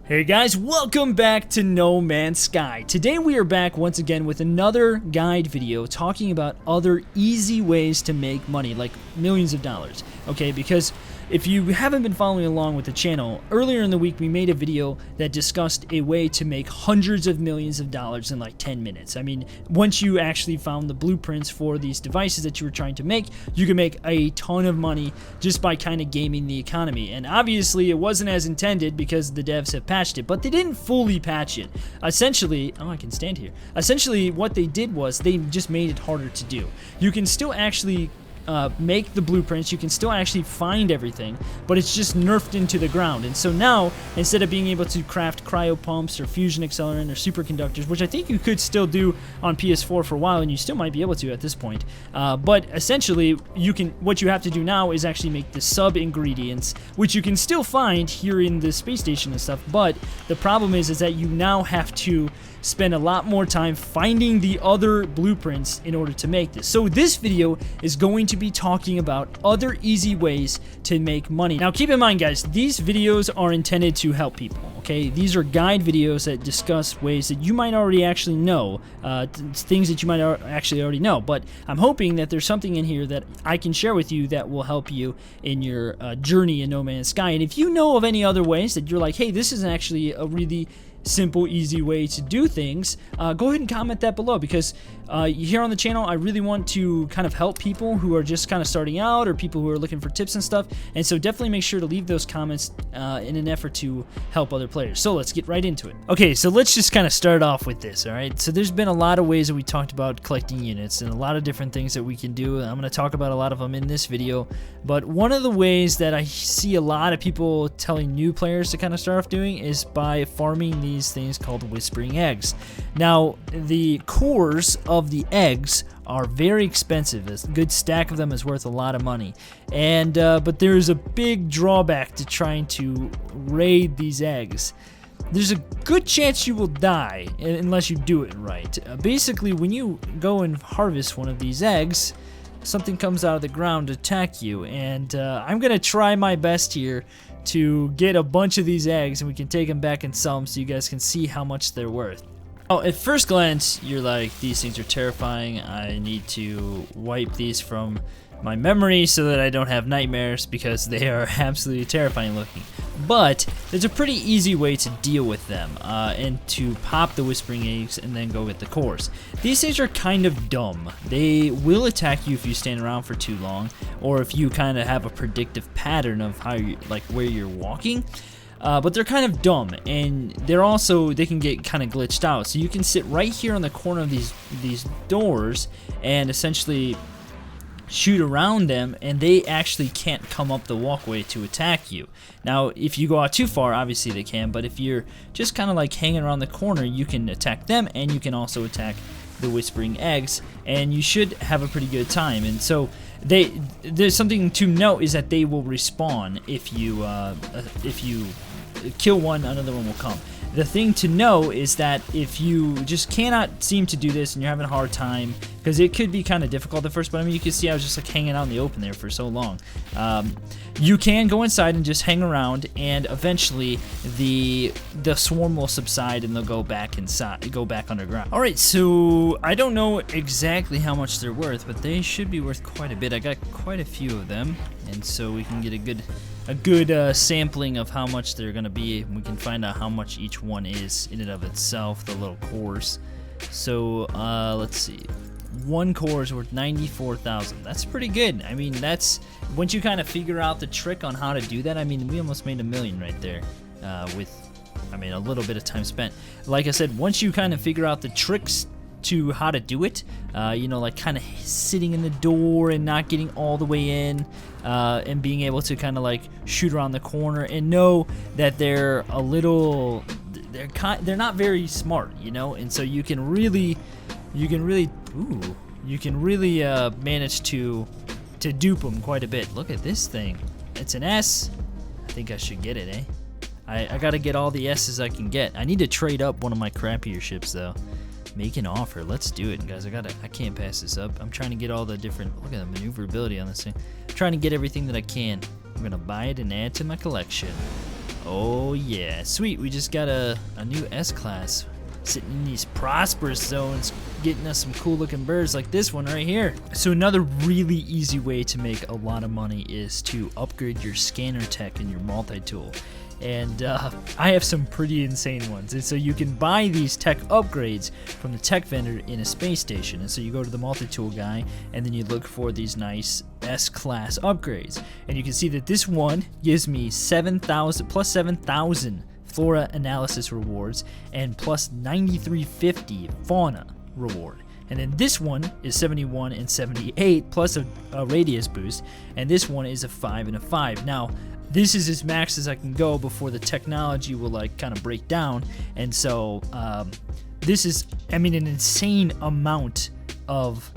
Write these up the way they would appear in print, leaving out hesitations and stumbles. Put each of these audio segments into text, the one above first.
Hey guys, welcome back to No Man's Sky. Today we are back once again with another guide video talking about other easy ways to make money, like millions of dollars. Okay, because if you haven't been following along with the channel, earlier in the week we made a video that discussed a way to make hundreds of millions of dollars in like 10 minutes. I mean, once you actually found the blueprints for these devices that you were trying to make, you can make a ton of money just by kind of gaming the economy. And obviously it wasn't as intended because the devs have patched it, but they didn't fully patch it. Essentially, oh, I can stand here. Essentially what they did was they just made it harder to do. You can still actually make the blueprints, you can still actually find everything, but it's just nerfed into the ground. And so now, instead of being able to craft cryo pumps or fusion accelerant or superconductors, which I think you could still do on PS4 for a while, and you still might be able to at this point, but essentially what you have to do now is actually make the sub ingredients, which you can still find here in the space station and stuff. But the problem is that you now have to spend a lot more time finding the other blueprints in order to make this. So this video is going to be talking about other easy ways to make money. Now keep in mind guys, these videos are intended to help people, okay? These are guide videos that discuss ways that you might already actually know, things that you might actually already know, but I'm hoping that there's something in here that I can share with you that will help you in your journey in No Man's Sky. And if you know of any other ways that you're like, hey, this is actually a really simple, easy way to do things, go ahead and comment that below, because here on the channel I really want to kind of help people who are just kind of starting out or people who are looking for tips and stuff. And so definitely make sure to leave those comments in an effort to help other players. So let's get right into it. Okay, so let's just kind of start off with this. Alright, so there's been a lot of ways that we talked about collecting units and a lot of different things that we can do. I'm going to talk about a lot of them in this video, but one of the ways that I see a lot of people telling new players to kind of start off doing is by farming these things called whispering eggs. Now the cores of the eggs are very expensive. A good stack of them is worth a lot of money, and but there's a big drawback to trying to raid these eggs. There's a good chance you will die unless you do it right. Basically, when you go and harvest one of these eggs, something comes out of the ground to attack you, and I'm gonna try my best here to get a bunch of these eggs, and we can take them back and sell them so you guys can see how much they're worth. Oh, at first glance, you're like, these things are terrifying. I need to wipe these from my memory so that I don't have nightmares, because they are absolutely terrifying looking. But there's a pretty easy way to deal with them and to pop the whispering eggs and then go get the cores. These things are kind of dumb. They will attack you if you stand around for too long, or if you kind of have a predictive pattern of how you, like where you're walking. But they're kind of dumb, and they can get kind of glitched out. So you can sit right here on the corner of these doors and essentially shoot around them, and they actually can't come up the walkway to attack you. Now if you go out too far, obviously they can, but if you're just kind of like hanging around the corner, you can attack them, and you can also attack the whispering eggs, and you should have a pretty good time. And so there's something to note, is that they will respawn if you kill one, another one will come. The thing to know is that if you just cannot seem to do this and you're having a hard time, because it could be kind of difficult at first, but I mean, you can see I was just like hanging out in the open there for so long. You can go inside and just hang around, and eventually the swarm will subside and they'll go back inside, go back underground. All right, so I don't know exactly how much they're worth, but they should be worth quite a bit. I got quite a few of them, and so we can get a good sampling of how much they're gonna be. We can find out how much each one is in and of itself, the little cores. So let's see, one core is worth 94,000. That's pretty good. I mean, that's once you kind of figure out the trick on how to do that. I mean, we almost made $1 million right there with, I mean, a little bit of time spent. Like I said, once you kind of figure out the tricks to how to do it, you know, like kind of sitting in the door and not getting all the way in, and being able to kind of like shoot around the corner, and know that they're not very smart, you know, and so you can really manage to dupe them quite a bit. Look at this thing, it's an S. I think I should get it, eh? I gotta get all the S's I can get. I need to trade up one of my crappier ships though. Make an offer. Let's do it, guys. I can't pass this up. I'm trying to get all the different, look at the maneuverability on this thing. I'm trying to get everything that I can. I'm gonna buy it and add to my collection. Oh yeah, sweet. We just got a new S-Class sitting in these prosperous zones, getting us some cool looking birds like this one right here. So another really easy way to make a lot of money is to upgrade your scanner tech and your multi-tool. And I have some pretty insane ones. And so you can buy these tech upgrades from the tech vendor in a space station. And so you go to the multi-tool guy, and then you look for these nice S-Class upgrades. And you can see that this one gives me 7,000 plus 7,000 flora analysis rewards and plus 9,350 fauna reward. And then this one is 71 and 78 plus a radius boost, and this one is a 5 and a 5. Now, this is as max as I can go before the technology will like kind of break down, and so this is, I mean, an insane amount of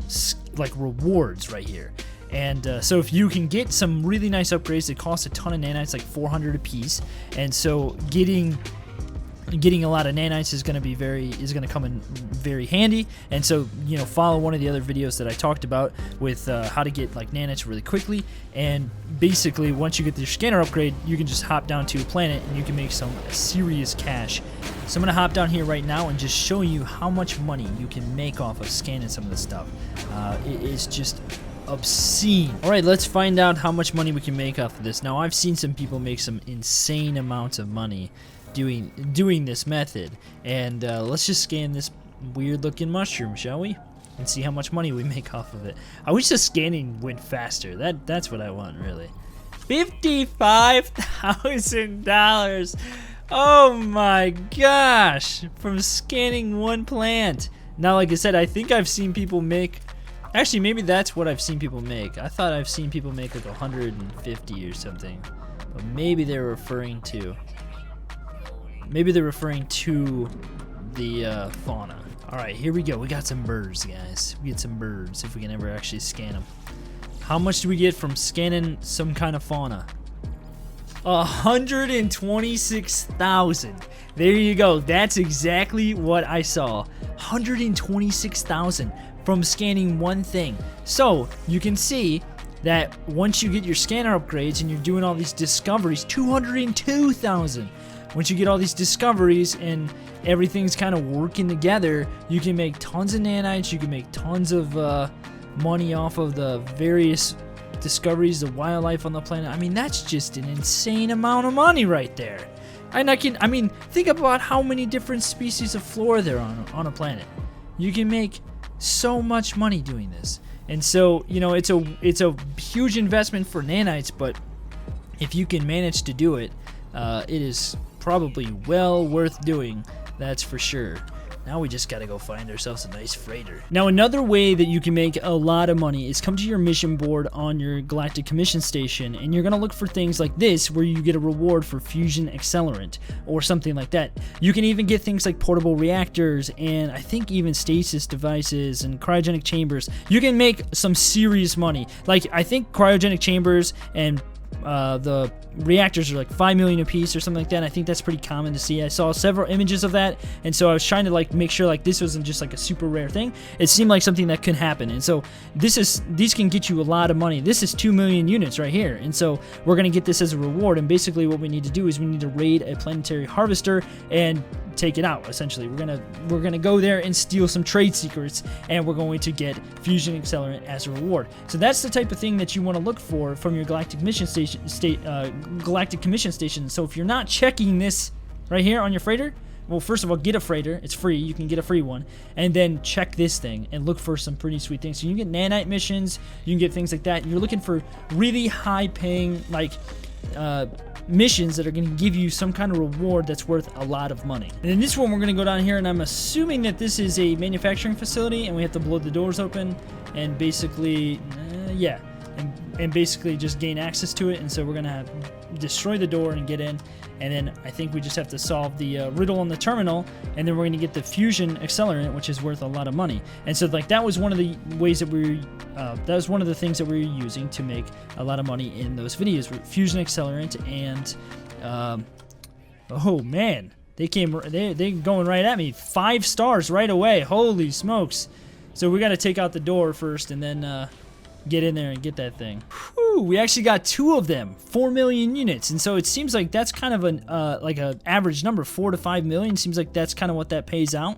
like rewards right here. And so if you can get some really nice upgrades that cost a ton of nanites, like 400 a piece, and so getting a lot of nanites is going to come in very handy. And so, you know, follow one of the other videos that I talked about with how to get like nanites really quickly. And basically, once you get your scanner upgrade, you can just hop down to a planet and you can make some serious cash. So I'm going to hop down here right now and just show you how much money you can make off of scanning some of this stuff. It is just obscene. All right, let's find out how much money we can make off of this. Now, I've seen some people make some insane amounts of money doing this method, and let's just scan this weird looking mushroom, shall we, and see how much money we make off of it. I wish the scanning went faster. That's what I want, really. $55,000. Oh my gosh, from scanning one plant. Now, like I said, I think I've seen people make, actually maybe that's what I've seen people make. I thought I've seen people make like 150 or something, but maybe they're referring to the fauna. Alright, here we go. We got some birds, guys. We get some birds if we can ever actually scan them. How much do we get from scanning some kind of fauna? 126,000. There you go. That's exactly what I saw. 126,000 from scanning one thing. So you can see that once you get your scanner upgrades and you're doing all these discoveries, 202,000. Once you get all these discoveries and everything's kind of working together, you can make tons of nanites, you can make tons of money off of the various discoveries, the wildlife on the planet. I mean, that's just an insane amount of money right there. And I mean, think about how many different species of flora there are on a planet. You can make so much money doing this. And so, you know, it's a huge investment for nanites, but if you can manage to do it, it is probably well worth doing, that's for sure. Now we just gotta go find ourselves a nice freighter. Now, another way that you can make a lot of money is come to your mission board on your Galactic Commission Station, and you're gonna look for things like this where you get a reward for fusion accelerant or something like that. You can even get things like portable reactors and I think even stasis devices and cryogenic chambers. You can make some serious money. Like, I think cryogenic chambers and the reactors are like 5 million a piece or something like that, and I think that's pretty common to see. I saw several images of that, and so I was trying to like make sure like this wasn't just like a super rare thing. It seemed like something that could happen, and so these can get you a lot of money. This is 2 million units right here, and so we're gonna get this as a reward. And basically what we need to do is we need to raid a planetary harvester and take it out. Essentially, we're gonna go there and steal some trade secrets, and we're going to get fusion accelerant as a reward. So that's the type of thing that you want to look for from your Galactic Mission Station, Galactic Commission Station. So if you're not checking this right here on your freighter, well, first of all, get a freighter. It's free. You can get a free one, and then check this thing and look for some pretty sweet things. So you can get nanite missions, you can get things like that. You're looking for really high-paying, like missions that are going to give you some kind of reward that's worth a lot of money. And in this one, we're going to go down here, and I'm assuming that this is a manufacturing facility, and we have to blow the doors open and basically, yeah, and basically just gain access to it. And so we're going to have destroy the door and get in, and then I think we just have to solve the riddle on the terminal, and then we're going to get the fusion accelerant, which is worth a lot of money. And so like that was one of the ways that that was one of the things that we were using to make a lot of money in those videos, fusion accelerant. And oh man, they going right at me. 5 stars right away. Holy smokes. So we got to take out the door first, and then get in there and get that thing. Whew, we actually got 2 of them, 4 million units, and so it seems like that's kind of an like a average number, 4 to 5 million. Seems like that's kind of what that pays out.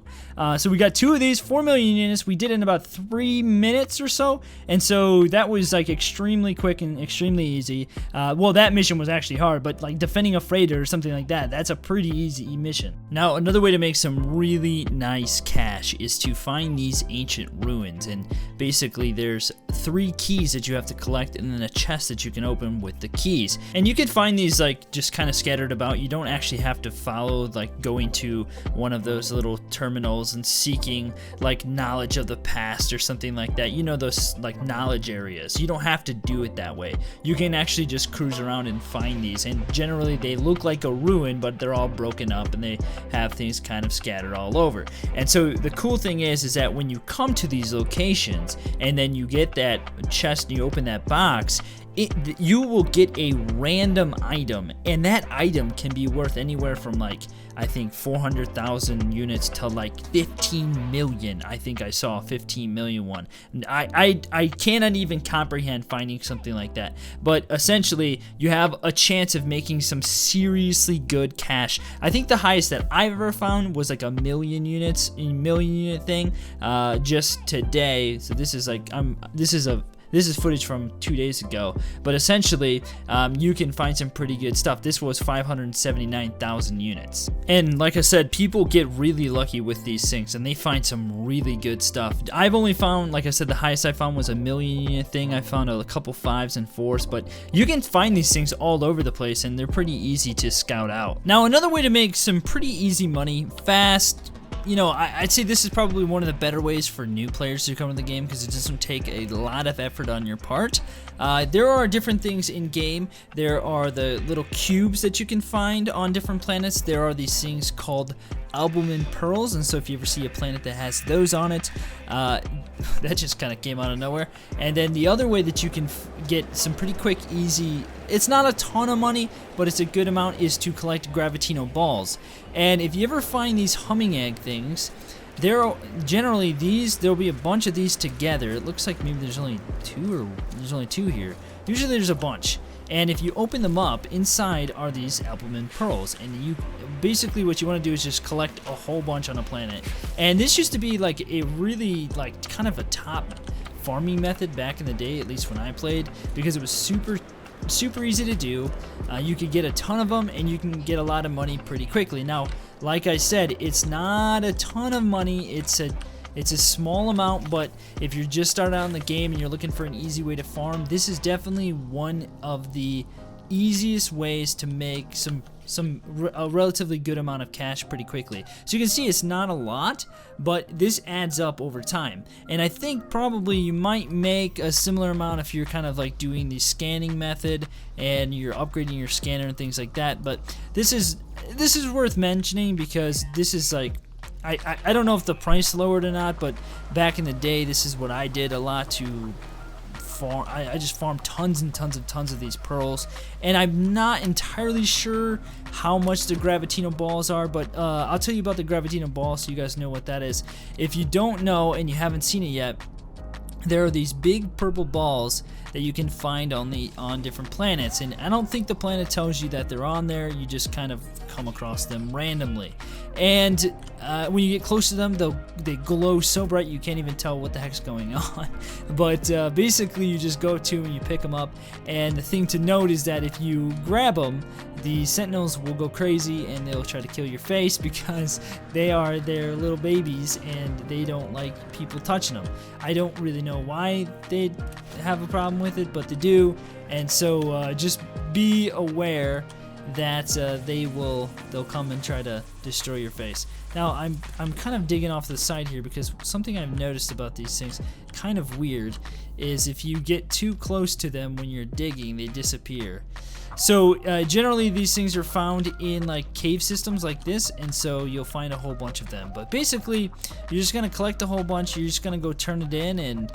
So we got 2 of these, 4 million units. We did it in about 3 minutes or so, and so that was like extremely quick and extremely easy. Well, that mission was actually hard, but like defending a freighter or something like that, that's a pretty easy mission. Now, another way to make some really nice cash is to find these ancient ruins, and basically there's 3 keys that you have to collect and then a chest that you can open with the keys. And you can find these like just kind of scattered about. You don't actually have to follow like going to one of those little terminals and seeking like knowledge of the past or something like that. You know, those like knowledge areas. You don't have to do it that way. You can actually just cruise around and find these, and generally they look like a ruin, but they're all broken up and they have things kind of scattered all over. And so the cool thing is that when you come to these locations and then you get that chest and you open that box, you will get a random item, and that item can be worth anywhere from like, I think 400,000 units to like 15 million. I think I saw a 15 million one. I cannot even comprehend finding something like that. But essentially, you have a chance of making some seriously good cash. I think the highest that I've ever found was like a million units, a million unit thing, just today. So this is like this is footage from 2 days ago, but essentially you can find some pretty good stuff. This was 579,000 units. And like I said, people get really lucky with these things and they find some really good stuff. I've only found, like I said, the highest I found was a million unit thing. I found a couple 5s and 4s, but you can find these things all over the place and they're pretty easy to scout out. Now, another way to make some pretty easy money, fast, you know, I'd say this is probably one of the better ways for new players to come to the game because it doesn't take a lot of effort on your part. There are different things in game. There are the little cubes that you can find on different planets. There are these things called albumin pearls, and so if you ever see a planet that has those on it, that just kind of came out of nowhere. And then the other way that you can get some pretty quick, easy, it's not a ton of money, but it's a good amount, is to collect gravitino balls. And if you ever find these humming egg things, there are generally there'll be a bunch of these together. It looks like maybe there's only 2 or there's only 2 here. Usually there's a bunch. And if you open them up, inside are these albumin pearls, and you basically what you want to do is just collect a whole bunch on a planet. And this used to be like a really like kind of a top farming method back in the day, at least when I played, because it was super easy to do. You could get a ton of them and you can get a lot of money pretty quickly. Now, like I said, it's not a ton of money. It's a small amount, but if you're just starting out in the game and you're looking for an easy way to farm, this is definitely one of the easiest ways to make a relatively good amount of cash pretty quickly. So you can see it's not a lot, but this adds up over time. And I think probably you might make a similar amount if you're kind of like doing the scanning method and you're upgrading your scanner and things like that. But this is worth mentioning because this is like, I don't know if the price lowered or not, but back in the day, this is what I did a lot to farm. I just farmed tons and tons of these pearls, and I'm not entirely sure how much the gravitino balls are, but I'll tell you about the gravitino balls so you guys know what that is. If you don't know and you haven't seen it yet, there are these big purple balls that you can find on different planets, and I don't think the planet tells you that they're on there. You just kind of come across them randomly, and when you get close to them, they glow so bright you can't even tell what the heck's going on. But basically, you just go to and you pick them up, and the thing to note is that if you grab them, the sentinels will go crazy and they'll try to kill your face because they're little babies and they don't like people touching them. I don't really know why they have a problem with it, but they do, and so just be aware that they'll come and try to destroy your face. Now I'm kind of digging off the side here because something I've noticed about these things, kind of weird, is if you get too close to them when you're digging, they disappear. So generally these things are found in like cave systems like this, and so you'll find a whole bunch of them. But basically, you're just gonna collect a whole bunch. You're just gonna go turn it in, and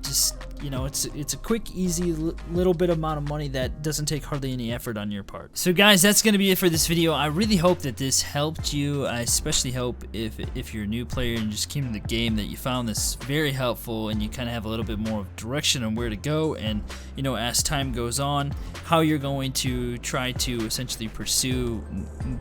Just, you know, it's a quick, easy little bit amount of money that doesn't take hardly any effort on your part. So guys, that's gonna be it for this video. I really hope that this helped you. I especially hope if you're a new player and just came to the game that you found this very helpful and you kind of have a little bit more of direction on where to go, and you know, as time goes on, how you're going to try to essentially pursue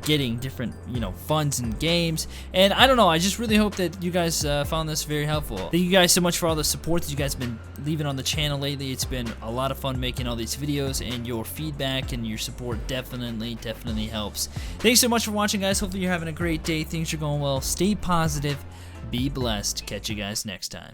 getting different, you know, funds and games. And I don't know, I just really hope that you guys found this very helpful. Thank you guys so much for all the support that you guys have been leaving on the channel lately. It's been a lot of fun making all these videos, and your feedback and your support definitely helps. Thanks so much for watching, guys. Hopefully you're having a great day. Things are going well. Stay positive. Be blessed. Catch you guys next time.